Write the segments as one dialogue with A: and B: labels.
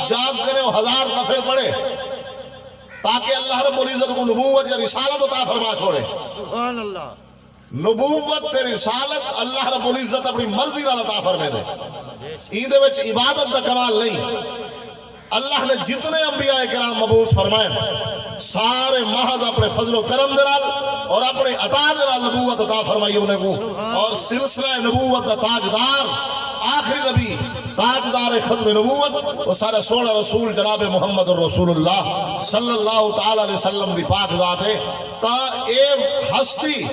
A: رات جاگ کرے اور 1000 نفل پڑھے تاکہ اللہ رب العزت کو نبوت یا رسالت عطا فرما چھوڑے.
B: سبحان اللہ.
A: نبوت تے رسالت اللہ رب العزت اپنی مرضی نال عطا فرمے دے. ایندے وچ عبادت دا کمال نہیں. اللہ نے جتنے انبیاء کرام مبعوث فرمائے سارے محض اپنے فضل و کرم دلال اور اپنے عطا دلال نبوت عطا فرمائی انہیں کو. اور سلسلہ نبوت دا تاجدار آخری نبی تاجدار ختم نبوت وہ سارے سونا رسول جناب محمد رسول اللہ صلی اللہ تعالی علیہ وسلم دی پاک ذات ہے. تا اے ہستی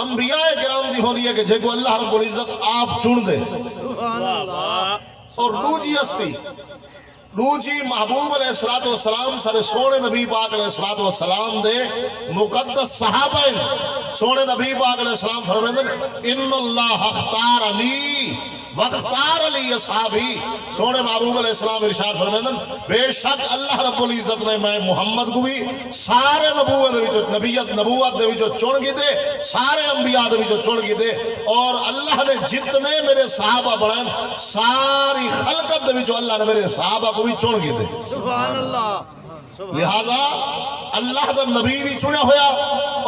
A: انبیاء کرام دی ہونی ہے کہ جے کو اللہ رب العزت آپ چن دے.
B: سبحان اللہ.
A: اور دوجی ہستی دوجی محبوب علیہ السلام سارے سونے نبی پاک علیہ السلام دے مقدس صحابہ سونے نبی پاک علیہ السلام فرمائیں ان اللہ اختار علی وختار علی اصحابی. سونے محبوب علیہ السلام ارشاد فرمائیں بے شک اللہ رب العزت نے میں محمد کو بھی سارے نبوت دے وچوں چن گئے دے سارے انبیاء دے وچوں چن گئے دے. اور اللہ نے جتنے میرے صحابہ بڑھائیں ساری خلقت دے وچوں اللہ نے میرے صحابہ کو بھی چن گئے دے.
B: سبحان اللہ.
A: لہذا اللہ دا نبی بھی چنے ہویا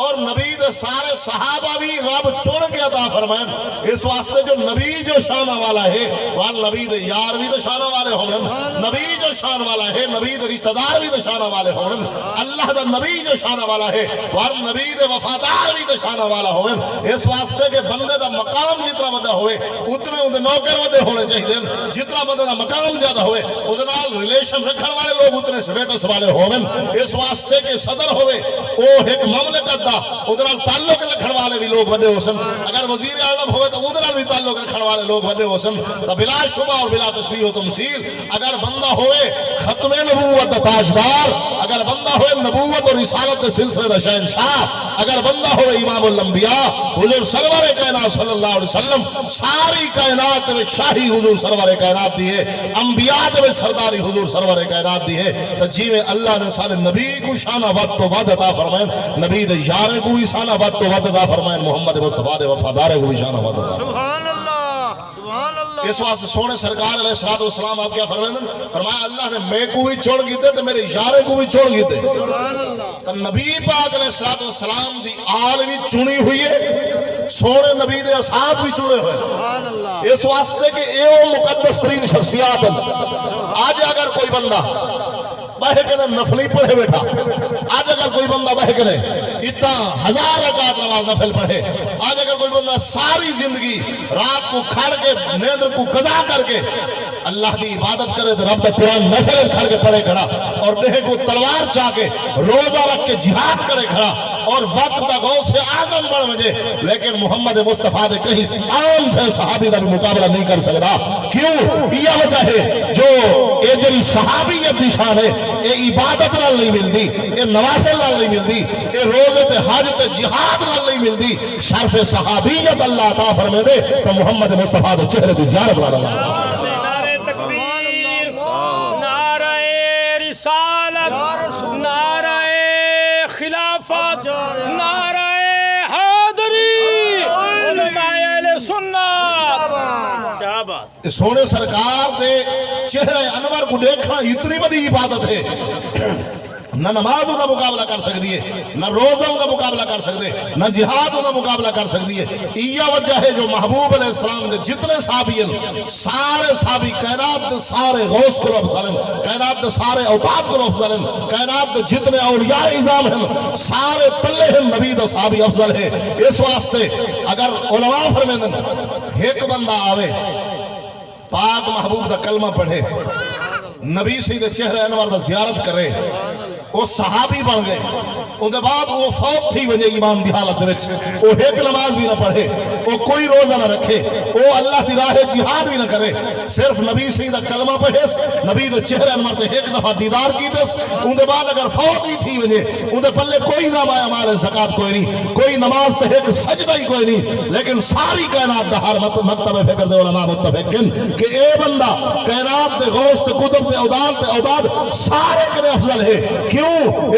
A: اور نبی دے سارے صحابہ بھی رب چن کے عطا فرمائیں. اس واسطے جو نبی جو شان والا ہے وہ نبی دے یار بھی تو شان والے ہوں. نبی جو شان والا ہے نبی دے رشتہ دار بھی تو شان والے ہوں. اللہ دا نبی جو شان والا ہے وہ نبی دے وفادار بھی تو شان والا ہوں. اس واسطے کہ بندے دا مقام جتنا بڑا ہوئے اتنے اندے نوکر بڑے ہونے چاہیے. جتنا بندے دا مقام زیادہ ہوئے ادھے نال ریلیشن رکھن والے لوگ اتنے سٹیٹس والے ہوں. اس واسطے کہ صدر ہوئے وہ ایک مملکت دا ادھر تعلق رکھن والے بھی لوگ بڑے ہو سن. اگر وزیر اعظم ہوئے تو ادھر بھی تعلق رکھن والے لوگ بڑے ہو سن. تو بلا شبہ اور بلا تشبیہ و تمثیل اگر بندہ ہوئے ختم نبوت دا تاجدار اگر بندہ ہوئے نبوت اور رسالت دے سلسلے دا شہنشاہ اگر بندہ ہوئے امام الانبیاء حضور سرور کائنات صلی اللہ علیہ وسلم ساری کائنات میں شاہی حضور سرور کائنات دی ہے انبیاء میں سرداری حضور سرور کائنات دی ہے. تو جی میں اللہ نے سارے نبی کو شانہ ود تو ود عطا فرمائیں نبی دے یارے کو بھی شانہ ود تو ود عطا فرمائیں محمد مصطفیٰ دے وفادارے کو بھی شانہ ود عطا.
B: سبحان اللہ. سبحان اللہ.
A: اس واسطے سونے سرکار علیہ السلام آپ کیا فرمائیں فرمایا اللہ نے میں کو بھی چھوڑ گئے تو میرے یارے کو بھی چھوڑ گئے.
B: سبحان اللہ.
A: تو نبی پاک علیہ السلام دی آل بھی چنی ہوئی ہے سونے نبی دے اصحاب بھی چنے ہوئے.
B: سبحان اللہ.
A: اس واسطے کہ اے مقدس ترین شخصیات آج اگر کوئی بندہ بہے کرے نفلی پڑھے بیٹھا آج اگر کوئی بندہ بہے کرے اتنا 1000 رکعت نماز نفل پڑھے آج اگر کوئی بندہ ساری زندگی رات کو کھڑ کے نیندر کو قضا کر کے اللہ دی عبادت کرے تو رب دا قرآن نفل کھڑ کے پڑھے کھڑا اور دیکھے کو تلوار چاہ کے روزہ رکھ کے جہاد کرے کھڑا اور وقت دا غوث اعظم بڑھ مجھے لیکن محمد مصطفیٰ دے کہیں عام سے صحابی دا مقابلہ نہیں کر سکتا. کیوں؟ یہ وجہ ہے جو اے جڑی صحابیت دی شان ہے اے عبادت نال نہیں ملدی اے نوافل نال نہیں ملدی اے روزے تے حج تے جہاد نال نہیں ملدی. شرف صحابیت اللہ عطا فرمے دے تو محمد مصطفیٰ دے چہرے دی زیارت والا اللہ.
C: نعرہ تکبیر نعرہ رسالت نعرہ خلافت نعرہ حیدری علماء اہل سنت. کیا بات.
A: سونے سرکار دے چہرہ انور کو دیکھنا اتنی بڑی عبادت ہے. نہ نمازوں کا مقابلہ کر سکتی ہے نہ روزوں کا مقابلہ کر سکتے نہ جہادوں کا مقابلہ کر سکتی ہے. یہ وجہ ہے جو محبوب علیہ السلام نے جتنے صحابی ہیں سارے صحابی کائنات دے سارے غوث کو افضل ہیں کائنات دے سارے اوقات کو افضل ہیں کائنات دے جتنے اولیاء اعظام ہیں سارے تلے ہیں نبی دے صحابی افضل ہیں. اس واسطے اگر علماء فرمیدن ایک بندہ آوے پاک محبوب دا کلمہ پڑھے نبی سید چہرہ انور دا زیارت کرے وہ صحابی بن گئے ان دے بعد وہ فوت تھی وجہ ایمان دی حالت دے وچ وہ ایک نماز بھی نہ پڑھے وہ کوئی روزہ نہ رکھے وہ اللہ دی راہ جہاد بھی نہ کرے صرف نبی سید کلمہ پڑھے نبی دے چہرے انور تے ایک دفعہ دیدار کیتے ان دے بعد اگر فوت ہی تھی وجہ ان دے پلے کوئی نہ مایا مال زکات کوئی نہیں کوئی نماز تے ایک سجدہ ہی کوئی نہیں. لیکن ساری کائنات دا ہر مکتب فکر دے علماء متفقین کہ اے بندہ کائنات دے غوث تے قطب تے اوداد سارے کرے افضل ہے. کیوں؟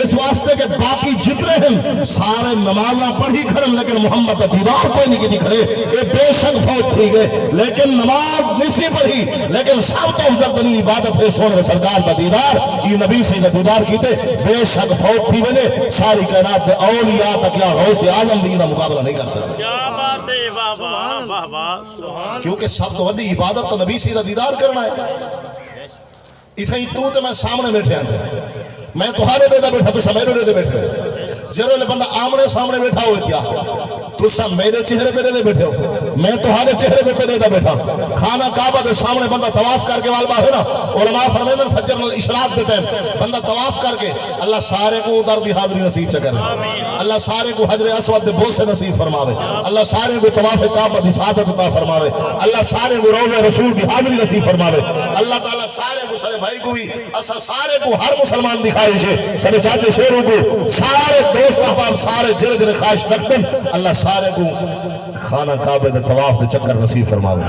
A: اس واسطے کہ باقی جتنے ہیں سارے نمازاں پڑھی کھڑے لیکن محمد کا دیدار کوئی نہیں کی کھڑے. یہ بے شک فوت تھی گئے لیکن نماز نہیں پڑھی لیکن سب تو افضل ترین عبادت ہے سونے سرکار کا دیدار. یہ نبی سے دیدار کیتے بے شک فوت تھی وجے ساری کائنات دے اولیاء تک یا غوث اعظم بھی دا مقابلہ نہیں کر سکتے.
C: کیا بات ہے، واہ واہ واہ واہ.
A: کیونکہ سب تو وڈی عبادت تو نبی سے دیدار کرنا ہے. اتھائی تو تے میں سامنے بیٹھے ہیں، میں تمہارے دے بیٹھا تو میرے دے بیٹھے. جرے بندہ آمنے سامنے بیٹھا ہوئے کیا تو سب میرے چہرے پہ دے بیٹھے ہو، میں تمہارے چہرے پہ دے بیٹھا. کھانا کعبہ دے سامنے بندہ طواف کر کے والبا ہے نا، علماء فرمیدن فجر الاشراق دے ٹائم بندہ طواف کر کے اللہ سارے کو ادھر دی حاضری نصیب چکر، اللہ سارے کو حجر اسود دے بوسے نصیب فرماوے، اللہ سارے کو طواف کعبہ دی سعادت عطا فرماوے، اللہ سارے کو روضہ رسول دی حاضری نصیب فرماوے. اللہ تعالیٰ سارے کو سارے بھائی کو بھی اسا سارے کو ہر مسلمان دکھائی چھے سارے چاہتے شیروں کو سارے دوست احباب سارے جرے جرے خواہش رکھتن اللہ سارے کو خانہ کعبہ دے طواف دے چکر نصیب فرماوے.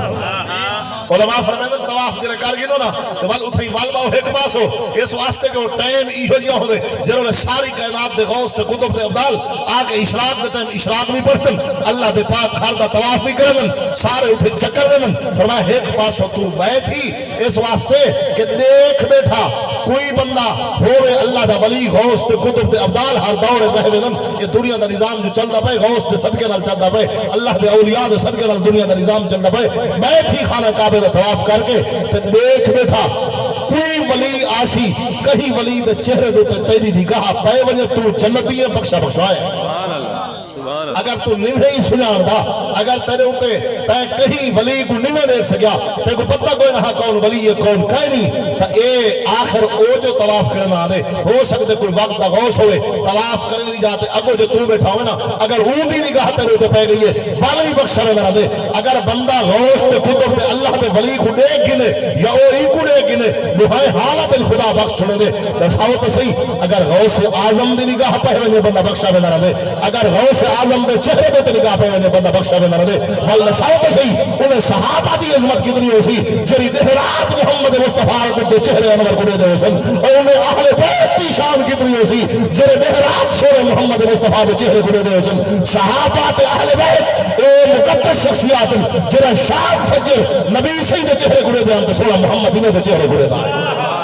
A: علماء فرمیدن طواف جرے کر گنو نا وال اتھائی والباؤ ایک پاس ہو اس واسطے کہ وہ ٹائم ایہو جیا ہو دے جنہوں نے ساری کائنات دے غوث تے کتب دے ابدال آکے اشراق دے ٹائم اشراق بھی پڑھتن اللہ دے پاک خاردہ طواف بھی کرن سارے اتھے چکر دن. فرمایا ایک پاس ہو تو بیٹھی اس واسطے کہ دیکھ بیٹھا کوئی بندہ ہوئے اللہ دا ولی غوث تے کتب تے ابدال ہر دور رہے دن. یہ دنیا دا نظام جو چل دا پے غوث تے صدقے نال چل دا پے اللہ دے اولیاء دے صدقے نال دنیا دا نظام چل دا پے. بیٹھی خانہ کعبہ دا طواف کر کے تے دیکھ بیٹھا کوئی ولی آسی کہیں ولی دے چہرے دے تے تیری نگاہ پے وجہ تو جنتی ہے بخشا بخشائے. اگر تو نہیں سنان دا اگر تیرے ہوتے تے کہیں ولی کو نہیں دیکھ سکیا تے کو پتہ کوئی نہ کون ولی ہے کون کہیں نہیں تا اے آخر او جو طواف کرنا آدے ہو سکتے کوئی وقت دا غوث ہوئے طواف کرنے لی جاتے اگو جو تو بیٹھا ہوئے نا اگر اون دی نگاہ تیرے ہوتے پہ گئی ہے والی بخشا میں نہ دے. اگر بندہ غوث تے کتب تے اللہ تے ولی کو دیکھ گنے یا او ای کو دیکھ گنے لہائے حالت خدا بخش چھنے دے دساو تو صحیح. اگر غوث اعظم دی نگاہ پہ ہوئے بندہ بخشا میں نہ دے اگر غوث اعظم دے چہرے دے نگاہ پہ ہوئے بندہ بخشا میں نہ دے. والنساو تو صحیح انہیں صحابہ دی عظمت کتنی ہو سی جری دہرات محمد مصطفیٰ کو دے چہرے انور کو دے دے سن اور انہیں اہل بیت کی شان کتنی ہو سی جری دہرات شور محمد مصطفیٰ دے چہرے کو دے دے سن. صحابہ تے اہل بیت اے مقدس شخصیات جرا شان فجر نبی صحیح دے چہرے کو دے دے سوڑا محمد انہیں دے چہرے کو دے دے.